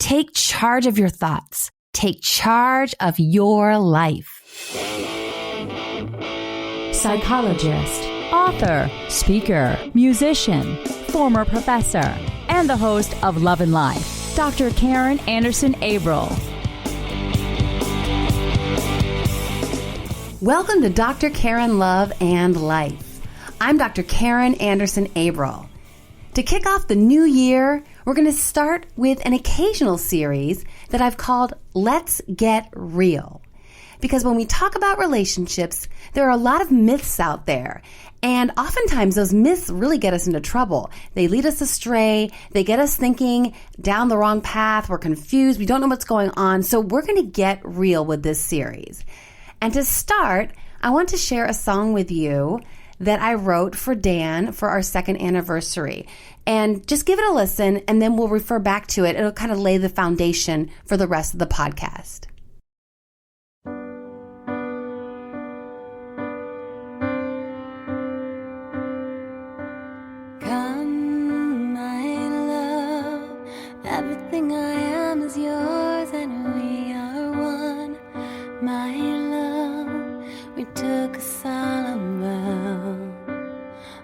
Take charge of your thoughts. Take charge of your life. Psychologist, author, speaker, musician, former professor, and the host of Love and Life, Dr. Karen Anderson-Abril. Welcome to Dr. Karen Love and Life. I'm Dr. Karen Anderson-Abril. To kick off the new year, we're going to start with an occasional series that I've called Let's Get Real. Because when we talk about relationships, there are a lot of myths out there. And oftentimes those myths really get us into trouble. They lead us astray. They get us thinking down the wrong path. We're confused. We don't know what's going on. So we're going to get real with this series. And to start, I want to share a song with you that I wrote for Dan for our second anniversary. And just give it a listen, and then we'll refer back to it. It'll kind of lay the foundation for the rest of the podcast. Come, my love, everything I am is yours, and we are one. My love, we took a solemn vow.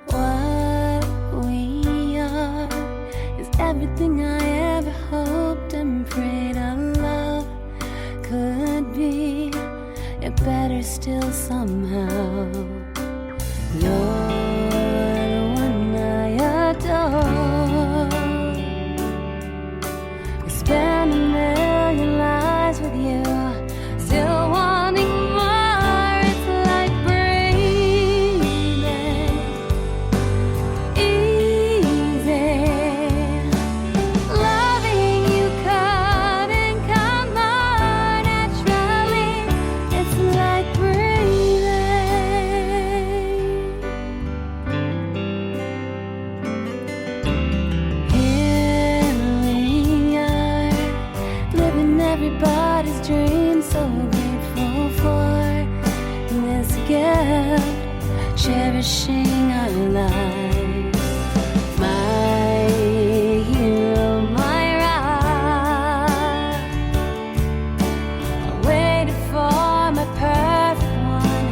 What we are is everything I ever hoped and prayed our love could be. Yet better still somehow. You're the one I adore. I spend a million lives with you, still wanting more. It's like breathing easy. Loving you couldn't come more naturally. It's like breathing. Here we are, living everybody's dream. So grateful for this gift, cherishing our life. My hero, my rock. I waited for my perfect one.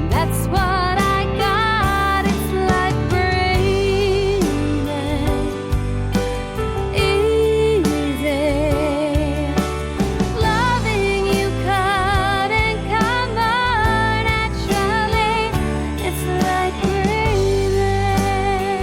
That's what I got. It's like breathing easy. Loving you couldn't come more naturally. It's like breathing.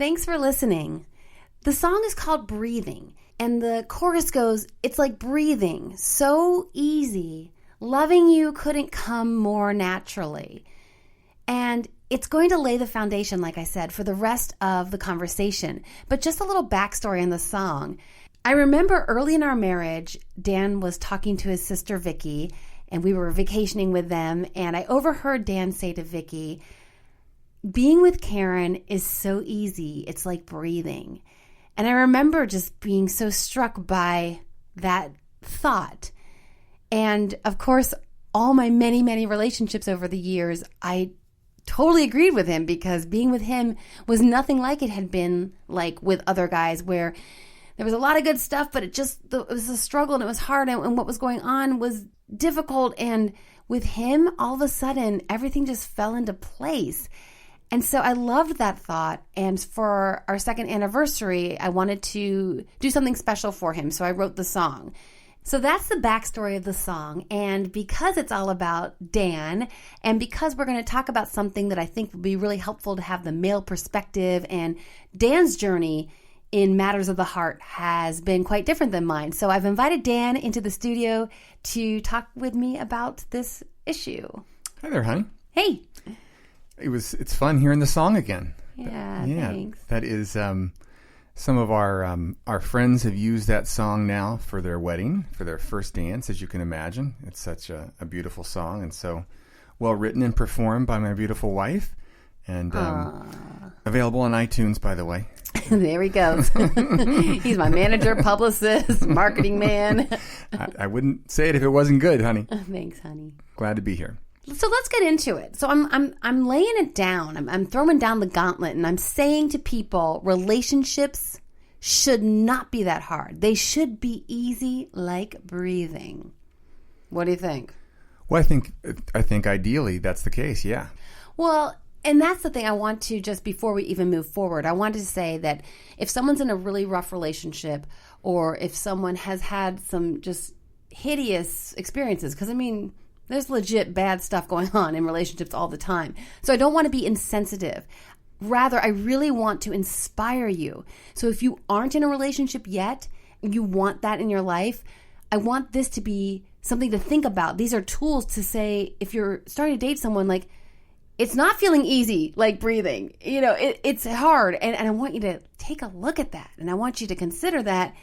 Thanks for listening. The song is called Breathing, and the chorus goes, it's like breathing, so easy. Loving you couldn't come more naturally. And it's going to lay the foundation, like I said, for the rest of the conversation. But just a little backstory on the song. I remember early in our marriage, Dan was talking to his sister Vicky, and we were vacationing with them, and I overheard Dan say to Vicky, being with Karen is so easy, it's like breathing. And I remember just being so struck by that thought. And of course, all my many, many relationships over the years, I totally agreed with him, because being with him was nothing like it had been like with other guys, where there was a lot of good stuff, but it was a struggle and it was hard, and what was going on was difficult. And with him, all of a sudden, everything just fell into place. And so I loved that thought. And for our second anniversary, I wanted to do something special for him. So I wrote the song. So that's the backstory of the song. And because it's all about Dan, and because we're going to talk about something that I think will be really helpful to have the male perspective, and Dan's journey in matters of the heart has been quite different than mine. So I've invited Dan into the studio to talk with me about this issue. Hi there, honey. Hey. It's fun hearing the song again. Yeah, thanks. That is some of our friends have used that song now for their wedding, for their first dance, as you can imagine. It's such a beautiful song, and so well written and performed by my beautiful wife, and available on iTunes, by the way. There he goes. He's my manager, publicist, marketing man. I wouldn't say it if it wasn't good, honey. Thanks, honey. Glad to be here. So let's get into it. So I'm laying it down. I'm throwing down the gauntlet, and I'm saying to people, relationships should not be that hard. They should be easy like breathing. What do you think? Well, I think ideally that's the case. Yeah. Well, and that's the thing I want to, just before we even move forward, I wanted to say that if someone's in a really rough relationship, or if someone has had some just hideous experiences, because I mean, there's legit bad stuff going on in relationships all the time. So I don't want to be insensitive. Rather, I really want to inspire you. So if you aren't in a relationship yet, you want that in your life, I want this to be something to think about. These are tools to say, if you're starting to date someone, like, it's not feeling easy like breathing. You know, it's hard. And I want you to take a look at that. And I want you to consider that,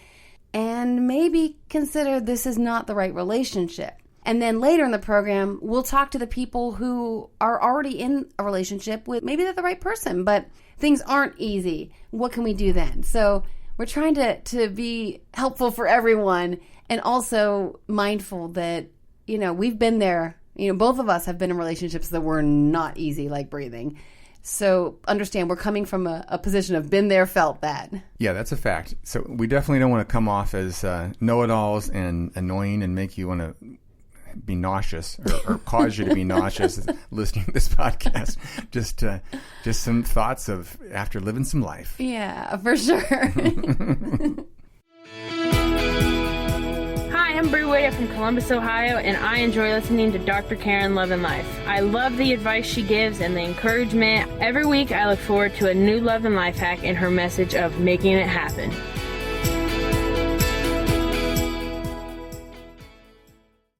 and maybe consider this is not the right relationship. And then later in the program, we'll talk to the people who are already in a relationship with, maybe they're the right person, but things aren't easy. What can we do then? So we're trying to be helpful for everyone, and also mindful that, you know, we've been there. You know, both of us have been in relationships that were not easy like breathing. So understand, we're coming from a position of been there, felt that. Yeah, that's a fact. So we definitely don't want to come off as know-it-alls and annoying and make you want to be nauseous or cause you to be nauseous listening to this podcast. Just some thoughts of after living some life. Yeah, for sure. Hi, I'm Brie Wade from Columbus, Ohio, and I enjoy listening to Dr. Karen Love and Life. I love the advice she gives and the encouragement. Every week I look forward to a new love and life hack and her message of making it happen.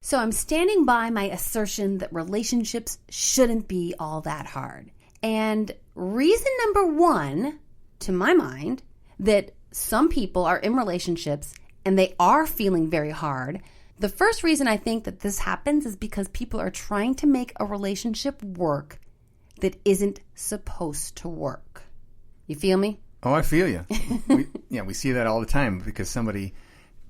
So I'm standing by my assertion that relationships shouldn't be all that hard. And reason number one, to my mind, that some people are in relationships and they are feeling very hard, the first reason I think that this happens is because people are trying to make a relationship work that isn't supposed to work. You feel me? Oh, I feel you. We see that all the time, because somebody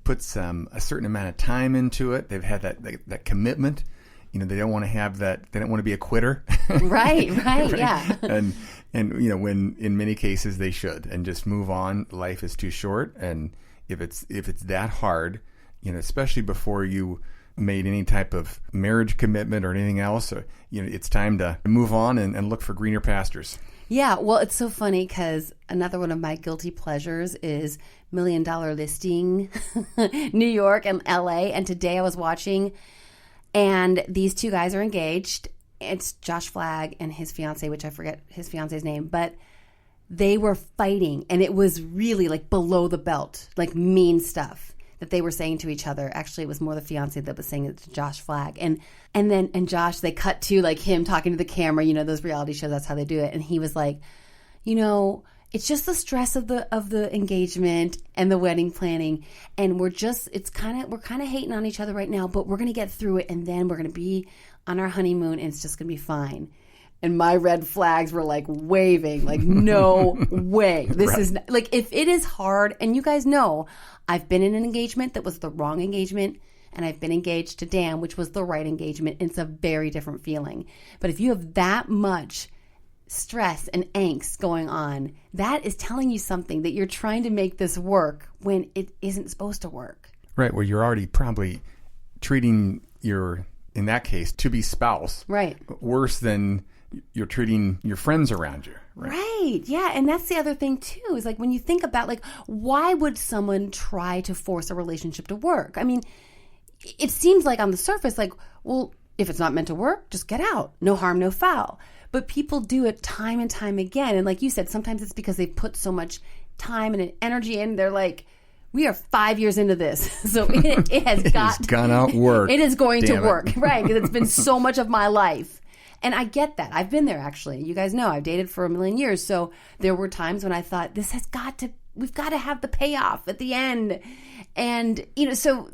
puts a certain amount of time into it. They've had that commitment. You know, they don't want to have that. They don't want to be a quitter. Right, right? Yeah. And you know, when in many cases they should, and just move on. Life is too short, and if it's that hard, you know, especially before you made any type of marriage commitment or anything else, you know, it's time to move on and look for greener pastures. Yeah, well, it's so funny because another one of my guilty pleasures is $1 Million Listing, New York and LA. And today I was watching, and these two guys are engaged. It's Josh Flagg and his fiance, which I forget his fiance's name, but they were fighting, and it was really like below the belt, like mean stuff that they were saying to each other. Actually, it was more the fiance that was saying it to Josh Flagg. And Josh, they cut to like him talking to the camera, you know, those reality shows, that's how they do it. And he was like, you know, it's just the stress of the engagement and the wedding planning. And we're kind of hating on each other right now, but we're going to get through it. And then we're going to be on our honeymoon and it's just going to be fine. And my red flags were like waving, like, no way. This is like, if it is hard, and you guys know, I've been in an engagement that was the wrong engagement, and I've been engaged to Dan, which was the right engagement. It's a very different feeling. But if you have that much stress and angst going on, that is telling you something, that you're trying to make this work when it isn't supposed to work. Right. Well, you're already probably treating your, in that case, to-be spouse worse than you're treating your friends around you. Right. Yeah. And that's the other thing too, is like when you think about like, why would someone try to force a relationship to work? I mean, it seems like on the surface, like, well, if it's not meant to work, just get out. No harm, no foul. But people do it time and time again. And like you said, sometimes it's because they put so much time and energy in. They're like, we are 5 years into this. So it has gone out work. It is going to work. Right. Because it's been so much of my life. And I get that. I've been there, actually. You guys know I've dated for a million years. So there were times when I thought, we've got to have the payoff at the end. And, you know, so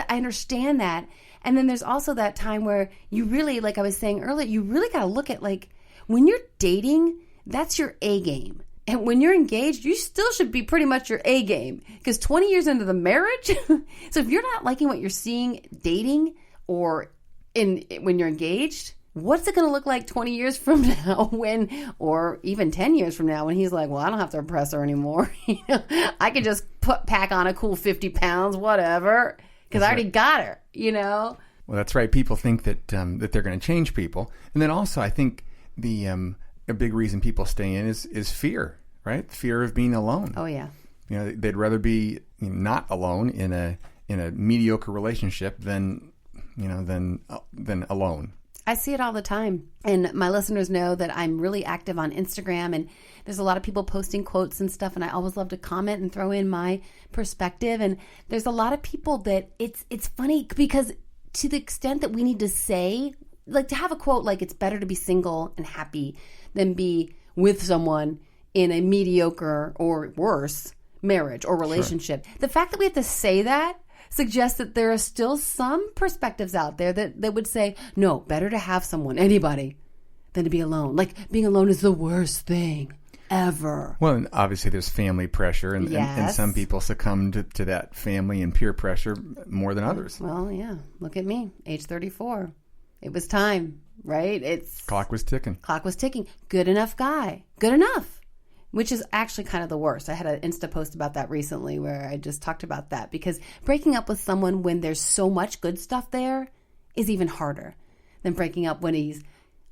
I understand that. And then there's also that time where you really, like I was saying earlier, you really got to look at, like, when you're dating, that's your A game. And when you're engaged, you still should be pretty much your A game. Because 20 years into the marriage, so if you're not liking what you're seeing dating or when you're engaged, what's it going to look like 20 years from now or even 10 years from now when he's like, well, I don't have to impress her anymore. You know, I can just pack on a cool 50 pounds, whatever, because I already got her, you know? Well, that's right. People think that they're going to change people. And then also I think a big reason people stay in is fear, right? Fear of being alone. Oh, yeah. You know, they'd rather be not alone in a mediocre relationship than alone. I see it all the time. And my listeners know that I'm really active on Instagram, and there's a lot of people posting quotes and stuff, and I always love to comment and throw in my perspective. And there's a lot of people that it's funny because to the extent that we need to say, like to have a quote like it's better to be single and happy than be with someone in a mediocre or worse marriage or relationship. Sure. The fact that we have to say that suggests that there are still some perspectives out there that would say, no, better to have someone, anybody, than to be alone. Like being alone is the worst thing ever. Well, and obviously there's family pressure, and some people succumb to that family and peer pressure more than others. Well, yeah. Look at me, age 34. It was time, right? Clock was ticking. Good enough guy. Good enough. Which is actually kind of the worst. I had an Insta post about that recently where I just talked about that, because breaking up with someone when there's so much good stuff there is even harder than breaking up when he's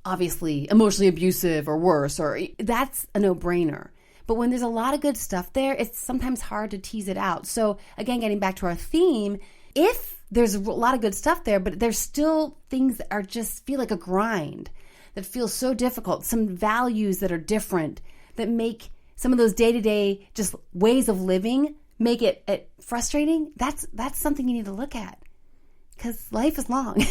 obviously emotionally abusive or worse, or that's a no-brainer. But when there's a lot of good stuff there, it's sometimes hard to tease it out. So again, getting back to our theme, if there's a lot of good stuff there, but there's still things that are just feel like a grind, that feel so difficult, some values that are different, that make some of those day-to-day just ways of living make it frustrating, that's something you need to look at, because life is long.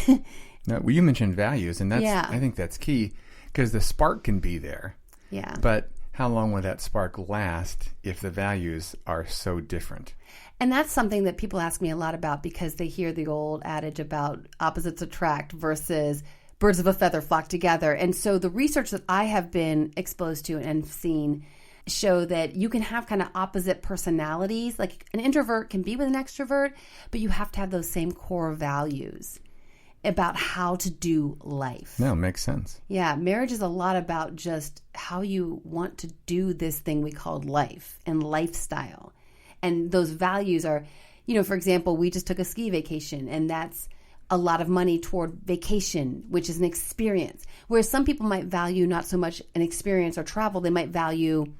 No, well, you mentioned values, and I think that's key, because the spark can be there. Yeah. But how long will that spark last if the values are so different? And that's something that people ask me a lot about, because they hear the old adage about opposites attract versus birds of a feather flock together. And so the research that I have been exposed to and seen show that you can have kind of opposite personalities. Like an introvert can be with an extrovert, but you have to have those same core values about how to do life. No, makes sense. Yeah, marriage is a lot about just how you want to do this thing we call life and lifestyle. And those values are, for example, we just took a ski vacation, and that's a lot of money toward vacation, which is an experience. Whereas some people might value not so much an experience or travel, they might value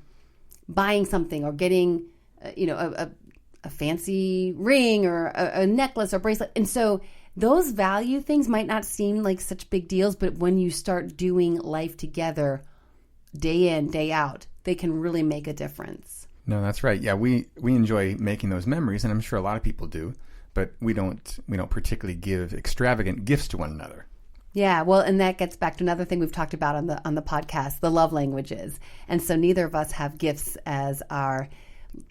buying something or getting, a fancy ring or a necklace or bracelet. And so those value things might not seem like such big deals, but when you start doing life together, day in, day out, they can really make a difference. No, that's right. Yeah, we enjoy making those memories, and I'm sure a lot of people do, but we don't particularly give extravagant gifts to one another. Yeah, well, and that gets back to another thing we've talked about on the podcast, the love languages. And so neither of us have gifts as our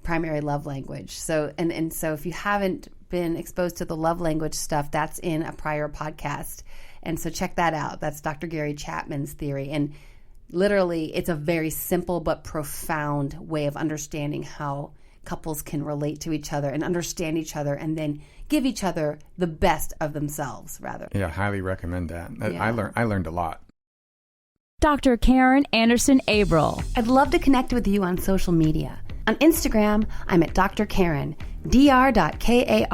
primary love language. So and so if you haven't been exposed to the love language stuff, that's in a prior podcast. And so check that out. That's Dr. Gary Chapman's theory. And literally, it's a very simple but profound way of understanding how couples can relate to each other and understand each other and then give each other the best of themselves, rather. Yeah, highly recommend that. Yeah. I learned a lot. Dr. Karen Anderson Averill. I'd love to connect with you on social media. On Instagram, I'm at Dr. Karen, dr.karin.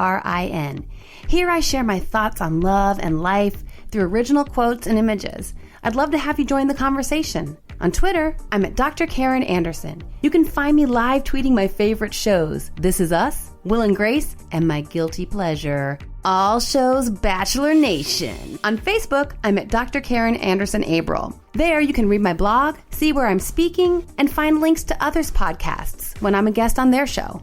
Here I share my thoughts on love and life through original quotes and images. I'd love to have you join the conversation. On Twitter, I'm at Dr. Karen Anderson. You can find me live tweeting my favorite shows, This Is Us, Will and Grace, and my guilty pleasure, All Shows Bachelor Nation. On Facebook, I'm at Dr. Karen Anderson Averill. There you can read my blog, see where I'm speaking, and find links to others' podcasts when I'm a guest on their show.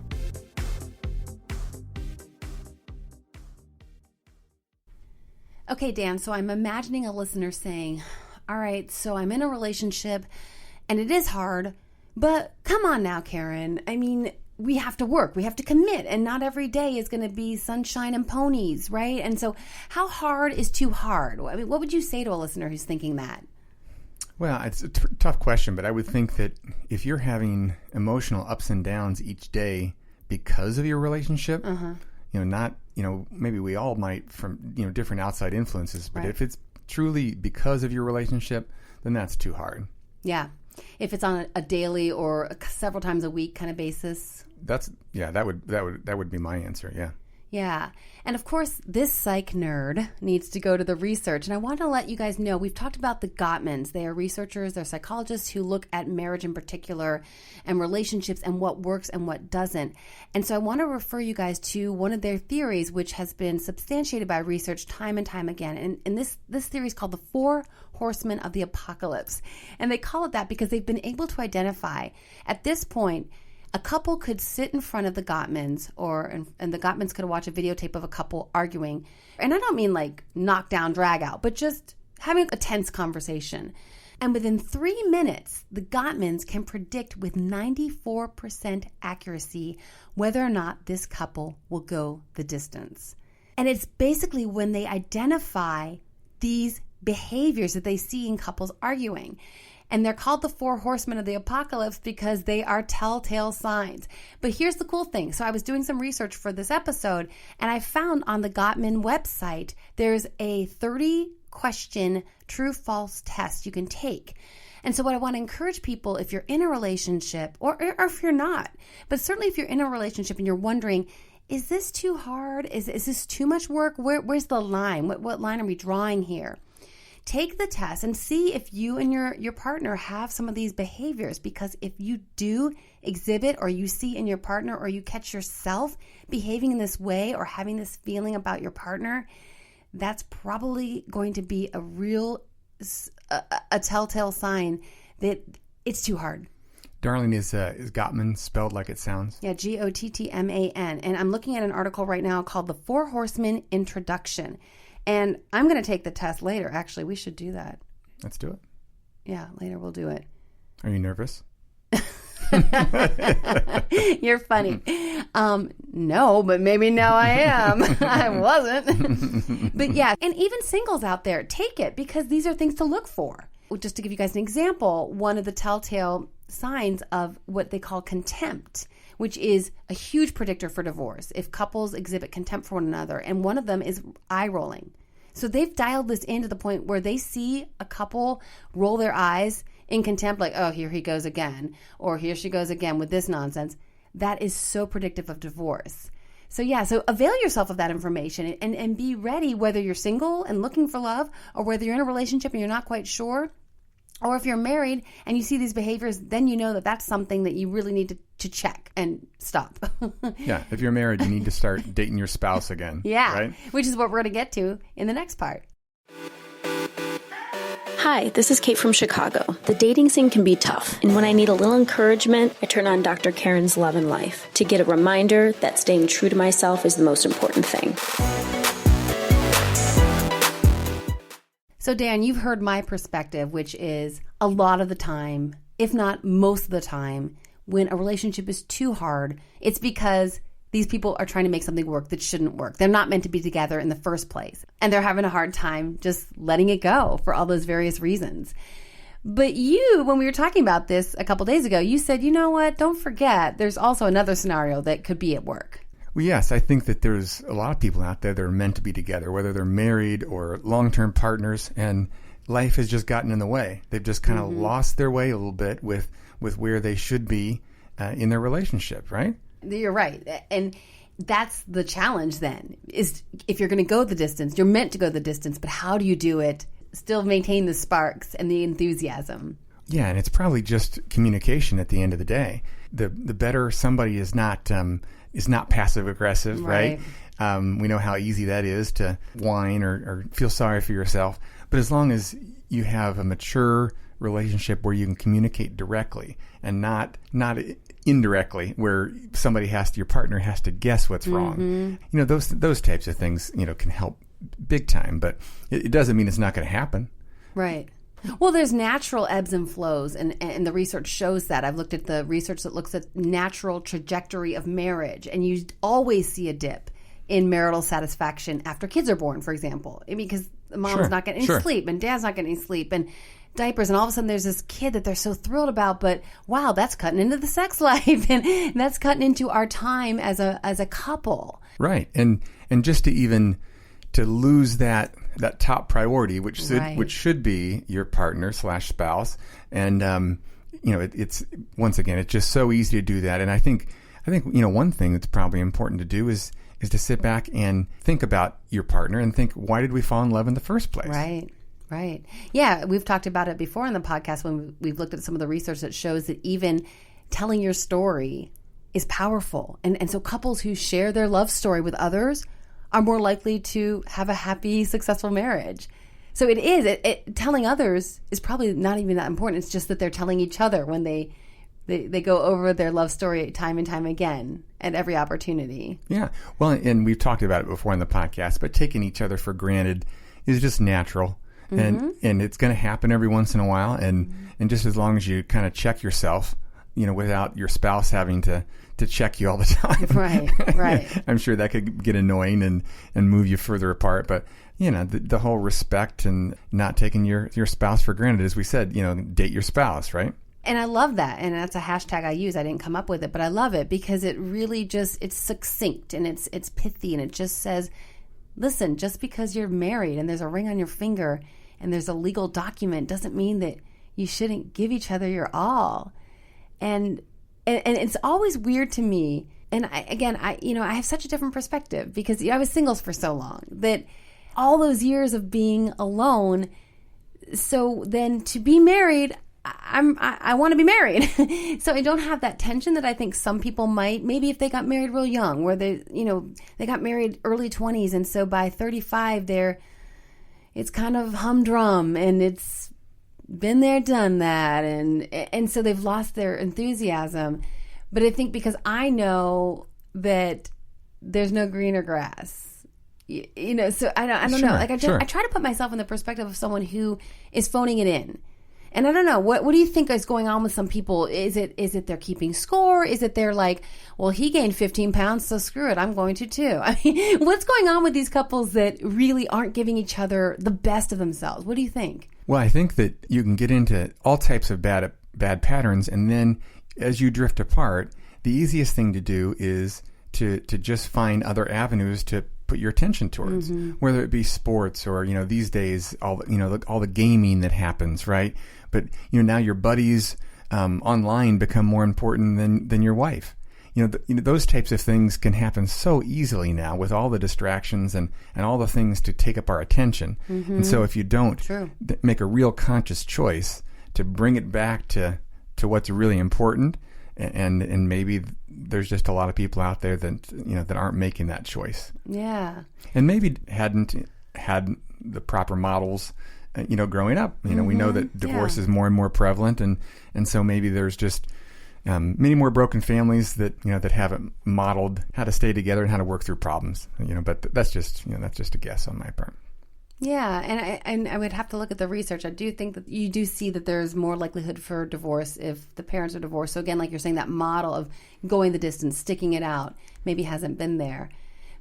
Okay, Dan, so I'm imagining a listener saying, all right, so I'm in a relationship and it is hard, but come on now, Karen. I mean, we have to work, we have to commit, and not every day is going to be sunshine and ponies, right? And so how hard is too hard? I mean, what would you say to a listener who's thinking that? Well, it's a tough question, but I would think that if you're having emotional ups and downs each day because of your relationship, maybe we all might from, different outside influences, but if it's truly because of your relationship, then that's too hard. Yeah. If it's on a daily or several times a week kind of basis. That would be my answer. Yeah. Yeah. And of course, this psych nerd needs to go to the research. And I want to let you guys know, we've talked about the Gottmans. They are researchers, they're psychologists who look at marriage in particular and relationships and what works and what doesn't. And so I want to refer you guys to one of their theories, which has been substantiated by research time and time again. And this theory is called the 4 Horsemen of the Apocalypse. And they call it that because they've been able to identify, at this point, a couple could sit in front of the Gottmans, and the Gottmans could watch a videotape of a couple arguing. And I don't mean like knock down, drag out, but just having a tense conversation. And within 3 minutes, the Gottmans can predict with 94% accuracy whether or not this couple will go the distance. And it's basically when they identify these behaviors that they see in couples arguing. And they're called the 4 Horsemen of the Apocalypse because they are telltale signs. But here's the cool thing. So I was doing some research for this episode, and I found on the Gottman website, there's a 30-question true-false test you can take. And so what I want to encourage people, if you're in a relationship, or if you're not, but certainly if you're in a relationship and you're wondering, is this too hard? Is this too much work? Where's the line? What line are we drawing here? Take the test and see if you and your partner have some of these behaviors, because if you do exhibit, or you see in your partner, or you catch yourself behaving in this way or having this feeling about your partner, that's probably going to be a telltale sign that it's too hard. Darling, is Gottman spelled like it sounds? Yeah, Gottman. And I'm looking at an article right now called The 4 Horsemen Introduction. And I'm going to take the test later. Actually, we should do that. Let's do it. Yeah, later we'll do it. Are you nervous? You're funny. No, but maybe now I am. I wasn't. But yeah, and even singles out there, take it, because these are things to look for. Just to give you guys an example, one of the telltale signs of what they call contempt, which is a huge predictor for divorce, if couples exhibit contempt for one another. And one of them is eye rolling. So they've dialed this in to the point where they see a couple roll their eyes in contempt, like, oh, here he goes again, or here she goes again with this nonsense. That is so predictive of divorce. So yeah, so avail yourself of that information and be ready, whether you're single and looking for love, or whether you're in a relationship and you're not quite sure. Or if you're married and you see these behaviors, then you know that that's something that you really need to check and stop. Yeah, if you're married, you need to start dating your spouse again. Yeah, right? Which is what we're going to get to in the next part. Hi, this is Kate from Chicago. The dating scene can be tough, and when I need a little encouragement, I turn on Dr. Karen's Love and Life to get a reminder that staying true to myself is the most important thing. So, Dan, you've heard my perspective, which is a lot of the time, if not most of the time, when a relationship is too hard, it's because these people are trying to make something work that shouldn't work. They're not meant to be together in the first place. And they're having a hard time just letting it go for all those various reasons. But you, when we were talking about this a couple days ago, you said, you know what, don't forget, there's also another scenario that could be at work. Well, yes, I think that there's a lot of people out there that are meant to be together, whether they're married or long-term partners, and life has just gotten in the way. They've just kind of lost their way a little bit with where they should be in their relationship, right? You're right. And that's the challenge then, is if you're going to go the distance, you're meant to go the distance, but how do you do it, still maintain the sparks and the enthusiasm? Yeah, and it's probably just communication at the end of the day. The better somebody is not passive aggressive, right? We know how easy that is to whine or feel sorry for yourself. But as long as you have a mature relationship where you can communicate directly and not indirectly, where your partner has to guess what's wrong. Those types of things, can help big time, but it doesn't mean it's not going to happen. Right. Well, there's natural ebbs and flows, and the research shows that. I've looked at the research that looks at natural trajectory of marriage, and you always see a dip in marital satisfaction after kids are born, for example, because the mom's not getting any sleep and dad's not getting any sleep and diapers, and all of a sudden there's this kid that they're so thrilled about, but wow, that's cutting into the sex life and that's cutting into our time as a couple. Right. And just to lose that top priority, which should be your partner / spouse. And it's once again, it's just so easy to do that. And I think one thing that's probably important to do is to sit back and think about your partner and think, why did we fall in love in the first place? Right. Yeah, we've talked about it before in the podcast when we've looked at some of the research that shows that even telling your story is powerful. And so couples who share their love story with others are more likely to have a happy, successful marriage. So it is. Telling others is probably not even that important. It's just that they're telling each other when they go over their love story time and time again at every opportunity. Yeah. Well, and we've talked about it before in the podcast, but taking each other for granted is just natural. And it's going to happen every once in a while. And just as long as you kind of check yourself, without your spouse having to check you all the time. Right. I'm sure that could get annoying and move you further apart. But, the whole respect and not taking your spouse for granted, as we said, date your spouse, right? And I love that. And that's a hashtag I use. I didn't come up with it, but I love it because it really it's succinct and it's pithy, and it just says, listen, just because you're married and there's a ring on your finger and there's a legal document doesn't mean that you shouldn't give each other your all. And it's always weird to me. And I have such a different perspective because I was single for so long that all those years of being alone. So then to be married, I want to be married. So I don't have that tension that I think some people might, maybe if they got married real young, where they got married early 20s. And so by 35, it's kind of humdrum and it's been there, done that. And so they've lost their enthusiasm. But I think because I know that there's no greener grass, so I don't know. Like I try to put myself in the perspective of someone who is phoning it in. And I don't know, what do you think is going on with some people? Is it they're keeping score? Is it they're like, well, he gained 15 pounds, so screw it, I'm going to too. I mean, what's going on with these couples that really aren't giving each other the best of themselves? What do you think? Well, I think that you can get into all types of bad patterns, and then as you drift apart, the easiest thing to do is to just find other avenues to put your attention towards, whether it be sports or, these days, all the gaming that happens, right? But, now your buddies online become more important than your wife. Those types of things can happen so easily now with all the distractions and all the things to take up our attention. And so if you don't make a real conscious choice to bring it back to what's really important, and maybe there's just a lot of people out there that aren't making that choice. Yeah. And maybe hadn't had the proper models growing up. We know that divorce is more and more prevalent, and so maybe there's just many more broken families that that haven't modeled how to stay together and how to work through problems. But that's just a guess on my part. Yeah, and I would have to look at the research. I do think that you do see that there's more likelihood for divorce if the parents are divorced. So again, like you're saying, that model of going the distance, sticking it out, maybe hasn't been there.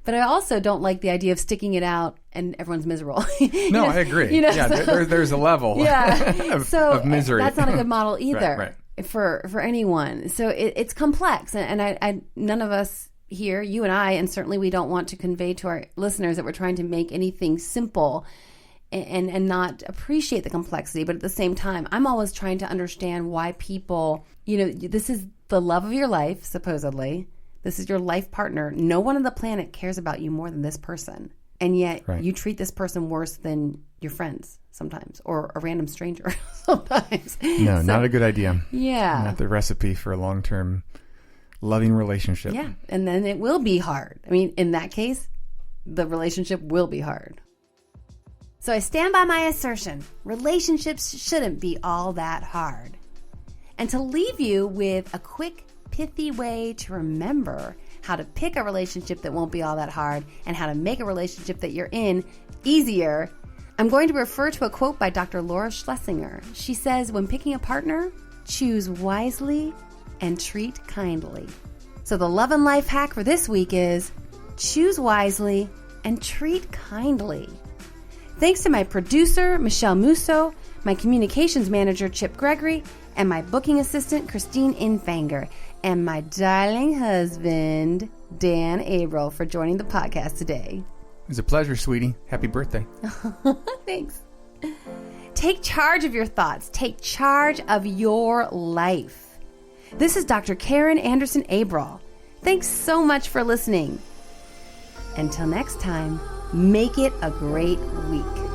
But I also don't like the idea of sticking it out and everyone's miserable. No, I agree. There's a level of misery. That's not a good model either right. for anyone. So it's complex, and I none of us here, you and I, and certainly we don't want to convey to our listeners that we're trying to make anything simple and not appreciate the complexity. But at the same time, I'm always trying to understand why people, this is the love of your life, supposedly. This is your life partner. No one on the planet cares about you more than this person. And yet you treat this person worse than your friends sometimes, or a random stranger sometimes. No, not a good idea. Yeah. Not the recipe for a long-term loving relationship. Yeah, and then it will be hard. I mean, in that case, the relationship will be hard. So I stand by my assertion. Relationships shouldn't be all that hard. And to leave you with a quick, pithy way to remember how to pick a relationship that won't be all that hard and how to make a relationship that you're in easier, I'm going to refer to a quote by Dr. Laura Schlesinger. She says, when picking a partner, choose wisely and treat kindly. So the love and life hack for this week is choose wisely and treat kindly. Thanks to my producer, Michelle Musso, my communications manager, Chip Gregory, and my booking assistant, Christine Infanger, and my darling husband, Dan Abril, for joining the podcast today. It was a pleasure, sweetie. Happy birthday. Thanks. Take charge of your thoughts. Take charge of your life. This is Dr. Karen Anderson Abril. Thanks so much for listening. Until next time, make it a great week.